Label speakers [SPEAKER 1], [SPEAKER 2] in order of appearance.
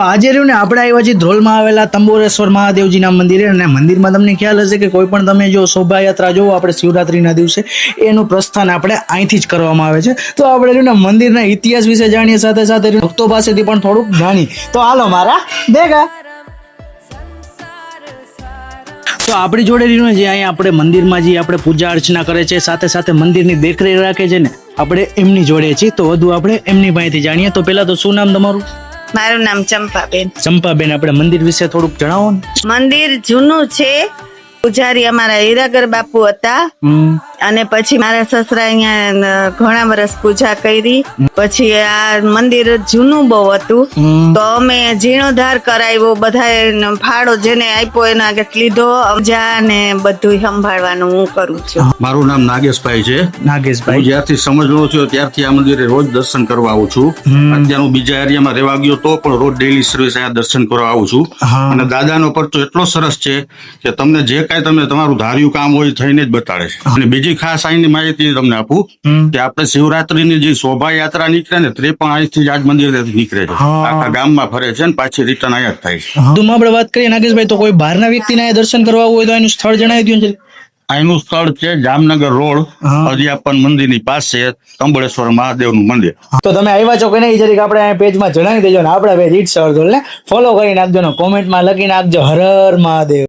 [SPEAKER 1] આજે રહ્યું ને આપણે આવ્યા છીએ ધ્રોલમાં આવેલા તંબોરેશ્વર મહાદેવજીના મંદિરે, અને મંદિરમાં તમને ખ્યાલ હશે કે કોઈ પણ તમે જો શોભાયાત્રા જોવો આપણે શિવરાત્રીના દિવસે એનું પ્રસ્થાન આપણે અહીંથી જ કરવામાં આવે છે. તો આપણે રહ્યું ને મંદિરના ઇતિહાસ વિશે જાણીએ, સાથે સાથે ભક્તો પાસેથી પણ થોડુંક જાણીએ. તો હાલો મારા દેગા. તો આપણી જોડે રહ્યું ને જે અહીંયા આપણે મંદિરમાં જે આપણે પૂજા અર્ચના કરે છે, સાથે સાથે મંદિરની દેખરેખ રાખે છે ને, આપણે એમની જોડે છીએ. તો વધુ આપણે એમની પાસેથી જાણીએ. તો પેલા તો શું નામ તમારું?
[SPEAKER 2] મારું નામ ચંપાબેન.
[SPEAKER 1] ચંપાબેન, આપણે મંદિર વિશે થોડુંક જણાવો ને.
[SPEAKER 2] મંદિર જૂનું છે. પૂજારી અમારા હીરાગર બાપુ હતા, અને પછી મારા સસરા અહીંયા ઘણા વર્ષ પૂજા કરી. પછી આ મંદિર જૂનું બહુ હતું, તો અમે જીર્ણોદ્ધાર કરાવ્યો. બધા ફાળો જેને આપ્યો એના આગળ લીધો. જા ને બધું સંભાળવાનું હું કરું છું.
[SPEAKER 3] મારું નામ નાગેશભાઈ છે.
[SPEAKER 1] નાગેશભાઈ,
[SPEAKER 3] હું જ્યારથી સમજણો થયો ત્યારથી આ મંદિરે રોજ દર્શન કરવા આવું છું. અત્યારે હું બીજા એરિયામાં રહેવા ગયો તો પણ રોજ ડેઈલી સર્વિસ અહીંયા દર્શન કરવા આવું છું. અને દાદાનો પરચો એટલો સરસ છે કે તમને જે કાંઈ તમે તમારું ધાર્યું કામ હોય થઈને જ બતાડે છે. અને બીજી ખાસ અહીંની માહિતી તમને આપું કે આપણે શિવરાત્રીની જે શોભાયાત્રા નીકળે ને તે પણ અહીંથી જ આજ મંદિરેથી નીકળે છે. આખા ગામમાં ફરે છે ને પાછી રિટર્ન અહીંયા જ થાય છે.
[SPEAKER 1] વધુમાં આપણે વાત કરીએ નાગેશભાઈ, તો કોઈ બહારના વ્યક્તિને અહીંયા દર્શન કરવા આવવું હોય તો એનું સ્થળ જણાવી દો.
[SPEAKER 3] અહીંનું સ્થળ છે જામનગર રોડ અધ્યાપન મંદિરની પાસે તંબોળેશ્વર મહાદેવનું મંદિર.
[SPEAKER 1] તો તમે આવ્યા છો કે નહીં જરીક આપણે પેજમાં જણાવી દેજો ને. આપણા પેજ ઈટ સર ને ફોલો કરી નાખજો ને કોમેન્ટમાં લખી નાખજો હર હર મહાદેવ.